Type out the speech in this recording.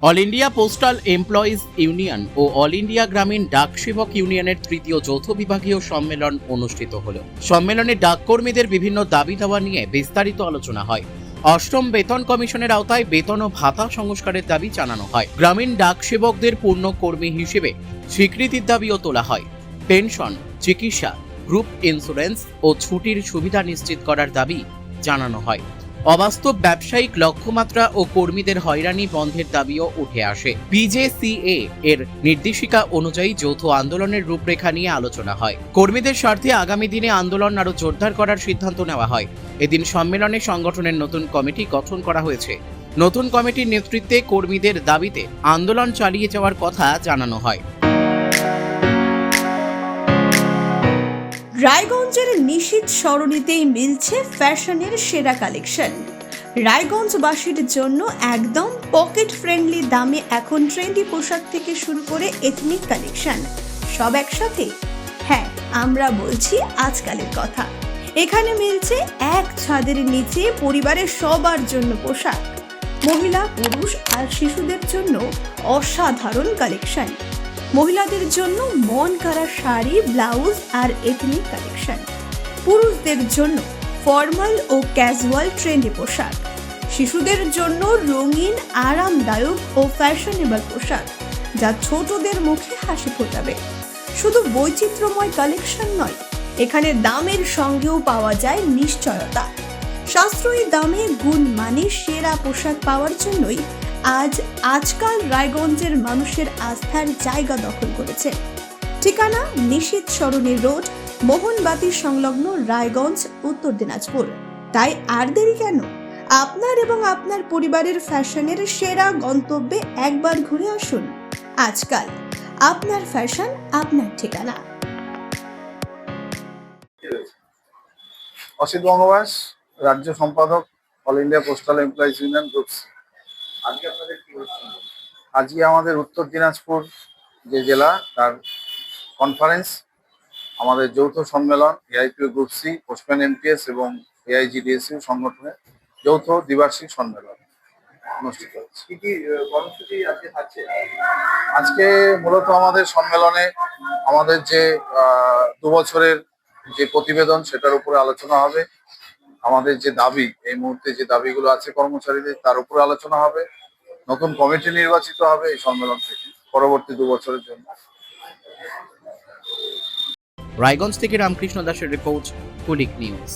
All India postal employees union ও all India Gramin Dak সেবক ইউনিয়নের তৃতীয় যৌথ বিভাগীয় সম্মেলন অনুষ্ঠিত হল। সম্মেলনে ডাককর্মীদের বিভিন্ন দাবি দাওয়া নিয়ে বিস্তারিত আলোচনা হয়। অষ্টম বেতন কমিশনের আওতায় বেতন ও ভাতা সংস্কারের দাবি জানানো হয়। গ্রামীণ ডাক সেবকদের পূর্ণ কর্মী হিসেবে স্বীকৃতির দাবিও তোলা হয়। পেনশন, চিকিৎসা, গ্রুপ ইন্স্যুরেন্স ও ছুটির সুবিধা নিশ্চিত করার দাবি জানানো হয়। অবাস্তব ব্যবসায়িক লক্ষ্যমাত্রা ও কর্মীদের হয়রানি বন্ধের দাবিও উঠে আসে। বিজেসিএ এর নির্দেশিকা অনুযায়ী যৌথ আন্দোলনের রূপরেখা নিয়ে আলোচনা হয়। কর্মীদের স্বার্থে আগামী দিনে আন্দোলন আরো জোরদার করার সিদ্ধান্ত নেওয়া হয়। এদিন সম্মেলনে সংগঠনের নতুন কমিটি গঠন করা হয়েছে। নতুন কমিটির নেতৃত্বে কর্মীদের দাবিতে আন্দোলন চালিয়ে যাওয়ার কথা জানানো হয়। রায়গঞ্জের নিশীথ সরণিতেই মিলছে ফ্যাশনের সেরা কালেকশন। রায়গঞ্জবাসীর জন্য একদম পকেট ফ্রেন্ডলি দামে এখন ট্রেন্ডি পোশাক থেকে শুরু করে এথনিক কালেকশন সব একসাথে। হ্যাঁ, আমরা বলছি আজকালের কথা। এখানে মিলছে এক ছাদের নিচে পরিবারের সবার জন্য পোশাক, মহিলা, পুরুষ আর শিশুদের জন্য অসাধারণ কালেকশন। মহিলাদের জন্য মন কাড়া শাড়ি, ব্লাউজ আর এথনিক কালেকশন। পুরুষদের জন্য ফর্মাল ও ক্যাজুয়াল ট্রেন্ডি পোশাক। শিশুদের জন্য রঙিন, আরামদায়ক ও ফ্যাশনেবল পোশাক যা ছোটদের মুখে হাসি ফোটাবে। শুধু বৈচিত্র্যময় কালেকশন নয়, এখানে দামের সঙ্গেও পাওয়া যায় নিশ্চয়তা। সাশ্রয়ী দামে গুণমানের সেরা পোশাক পাওয়ার জন্যই আজকাল রায়গঞ্জের মানুষের আস্থার জায়গা দখল করেছে। ঠিকানা নিশীথ সরণি রোড, মোহনবাতি সংলগ্ন, রায়গঞ্জ, উত্তর দিনাজপুর। তাই আর দেরি কেন? আপনার এবং আপনার পরিবারের ফ্যাশনের সেরা গন্তব্যে একবার ঘুরে আসুন। আজকাল আপনার ফ্যাশন, আপনার ঠিকানা। অসিত বঙ্গবাস, রাজ্য সম্পাদক, all India postal employees union group. আজকে আমাদের উত্তর দিনাজপুর যে জেলা, তার কনফারেন্স, আমাদের যৌথ সম্মেলন এআইপিও গ্রুপ সি, পোস্টম্যান এমটিএস এবং এআইজিডিএসইউ সংগঠনের যৌথ দ্বিবার্ষিক সম্মেলন অনুষ্ঠিত হচ্ছে। কি কি কর্মসূচি আজকে থাকছে? আজকে মূলত আমাদের সম্মেলনে আমাদের যে 2 বছরের যে প্রতিবেদন, সেটার উপরে আলোচনা হবে। আমাদের যে দাবি, এই মুহূর্তে যে দাবিগুলো আছে কর্মচারীদের, তার উপরে আলোচনা হবে। নতুন কমিটি নির্বাচিত হবে এই সম্মেলন থেকে পরবর্তী 2 বছরের জন্য। রায়গঞ্জ থেকে রামকৃষ্ণ দাসের রিপোর্ট, কুলিক নিউজ।